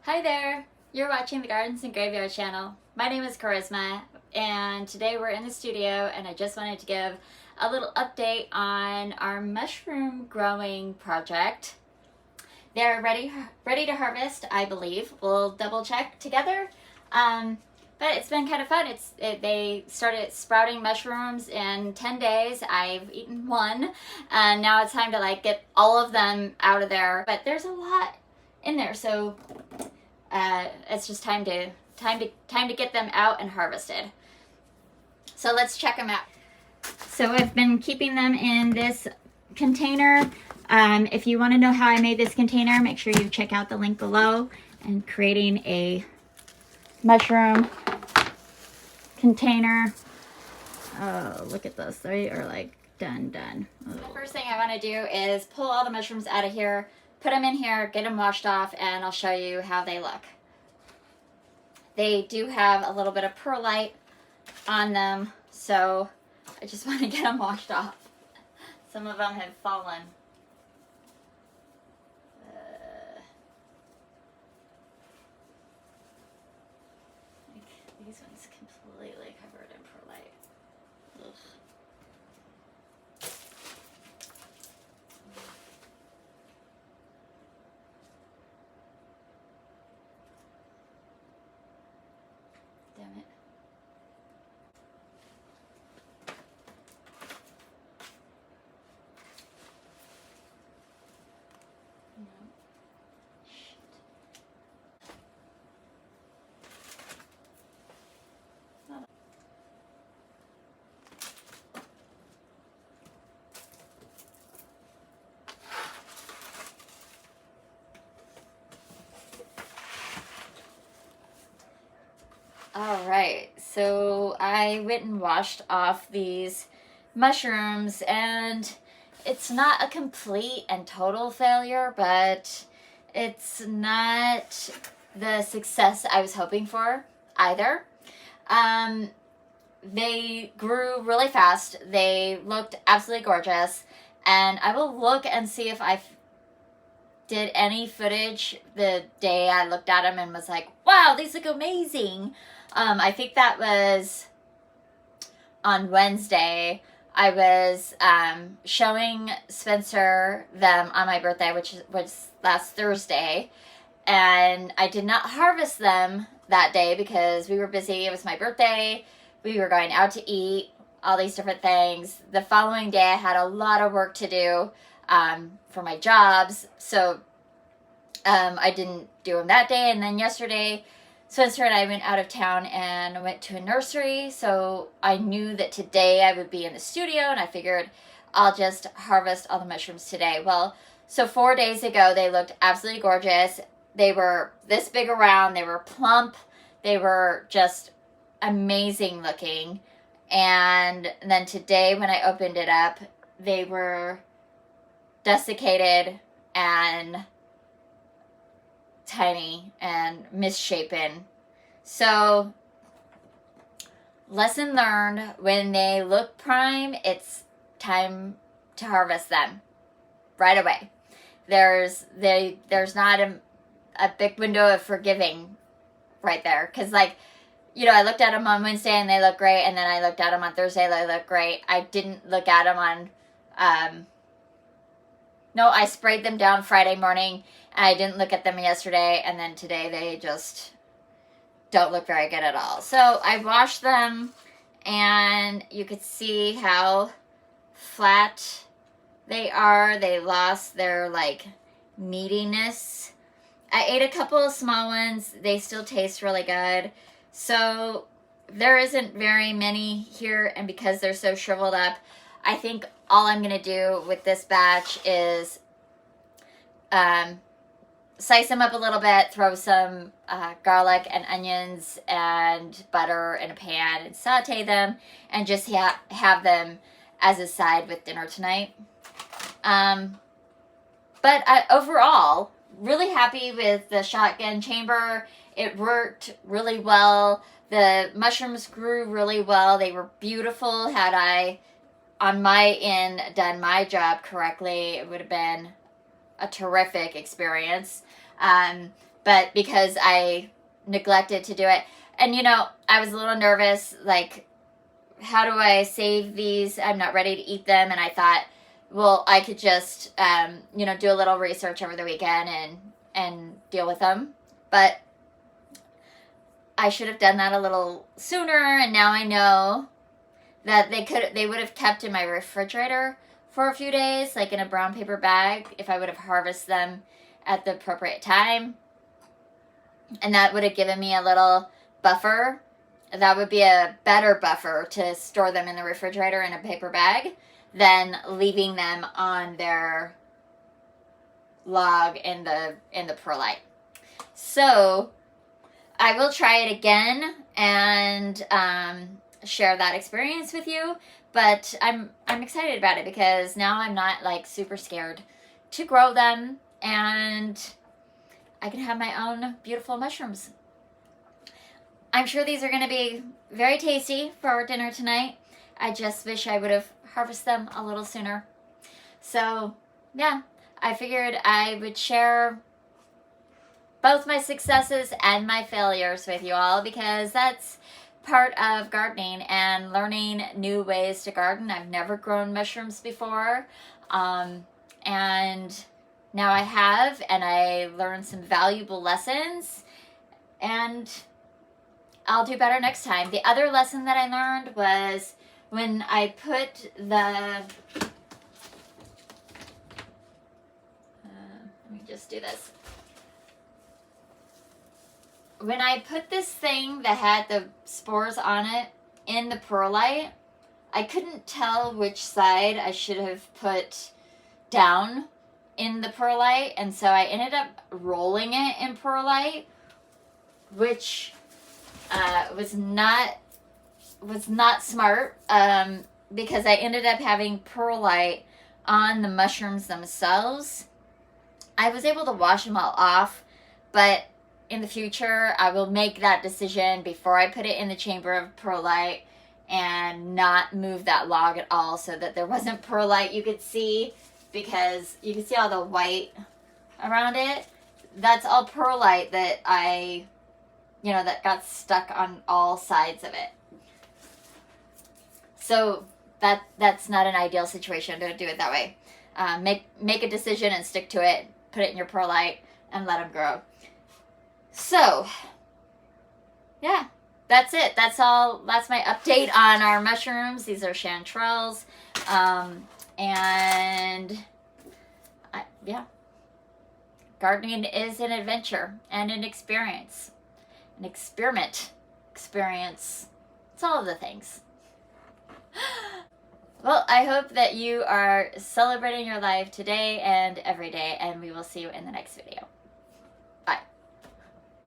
Hi there! You're watching the Gardens and Graveyard channel. My name is Charisma, and today we're in the studio, and I just wanted to give a little update on our mushroom growing project. They're ready to harvest, I believe. We'll double check together. But it's been kind of fun. They started sprouting mushrooms in 10 days. I've eaten one, and now it's time to get all of them out of there. But there's a lot in there, so it's just time to get them out and harvested. So let's check them out. So I've been keeping them in this container. If you want to know how I made this container, make sure you check out the link below. And creating a mushroom container. Oh, look at this. They are done. Oh. The first thing I want to do is pull all the mushrooms out of here, put them in here, get them washed off, and I'll show you how they look. They do have a little bit of perlite on them, so I just want to get them washed off. Some of them have fallen. These ones completely covered in perlite. Ugh. Damn it. No. Shit. Oh. All right, so I went and washed off these mushrooms, and it's not a complete and total failure, but it's not the success I was hoping for either. They grew really fast. They looked absolutely gorgeous, and I will look and see if I did any footage the day I looked at them and was like, wow, these look amazing. I think that was on Wednesday. I was showing Spencer them on my birthday, which was last Thursday, and I did not harvest them that day because we were busy. It was my birthday. We were going out to eat, all these different things. The following day, I had a lot of work to do for my jobs, so I didn't do them that day. And then yesterday, Spencer and I went out of town and went to a nursery, so I knew that today I would be in the studio, and I figured I'll just harvest all the mushrooms today. Well, so 4 days ago, they looked absolutely gorgeous. They were this big around, they were plump, they were just amazing looking. And then today, when I opened it up, they were desiccated and tiny and misshapen. So, lesson learned, when they look prime, it's time to harvest them right away. There's not a big window of forgiving right there, because I looked at them on Wednesday and they look great, and then I looked at them on Thursday, they look great. I didn't look at them on no, I sprayed them down Friday morning. I didn't look at them yesterday, and then today they just don't look very good at all. So I washed them, and you could see how flat they are. They lost their meatiness. I ate a couple of small ones. They still taste really good. So there isn't very many here, and because they're so shriveled up, I think all I'm going to do with this batch is slice them up a little bit, throw some garlic and onions and butter in a pan and saute them, and just have them as a side with dinner tonight. But overall, really happy with the shotgun chamber. It worked really well. The mushrooms grew really well. They were beautiful. Had I, on my end, done my job correctly, it would have been a terrific experience. but because I neglected to do it. And, you know, I was a little nervous, like, how do I save these? I'm not ready to eat them. And I thought, well, I could just, you know, do a little research over the weekend and deal with them. But I should have done that a little sooner. And now I know that they would have kept in my refrigerator for a few days, like in a brown paper bag, if I would have harvested them at the appropriate time. And that would have given me a little buffer. That would be a better buffer to store them in the refrigerator in a paper bag than leaving them on their log in the perlite. So I will try it again and share that experience with you. But I'm excited about it because now I'm not like super scared to grow them, and I can have my own beautiful mushrooms. I'm sure these are going to be very tasty for dinner tonight. I just wish I would have harvested them a little sooner. So, yeah, I figured I would share both my successes and my failures with you all, because that's part of gardening and learning new ways to garden. I've never grown mushrooms before, and now I have, and I learned some valuable lessons, and I'll do better next time. The other lesson that I learned was when I put the, let me just do this. When I put this thing that had the spores on it in the perlite, I couldn't tell which side I should have put down in the perlite, and so I ended up rolling it in perlite, which was not smart, because I ended up having perlite on the mushrooms themselves. I was able to wash them all off, but in the future I will make that decision before I put it in the chamber of perlite and not move that log at all, so that there wasn't perlite you could see, because you can see all the white around it. That's all perlite that that got stuck on all sides of it. So that's not an ideal situation. Don't do it that way. Make a decision and stick to it. Put it in your perlite and let them grow. So, yeah, that's it. That's all. That's my update on our mushrooms. These are chanterelles. Yeah. Gardening is an adventure and an experience. An experiment. Experience. It's all of the things. Well, I hope that you are celebrating your life today and every day, and we will see you in the next video.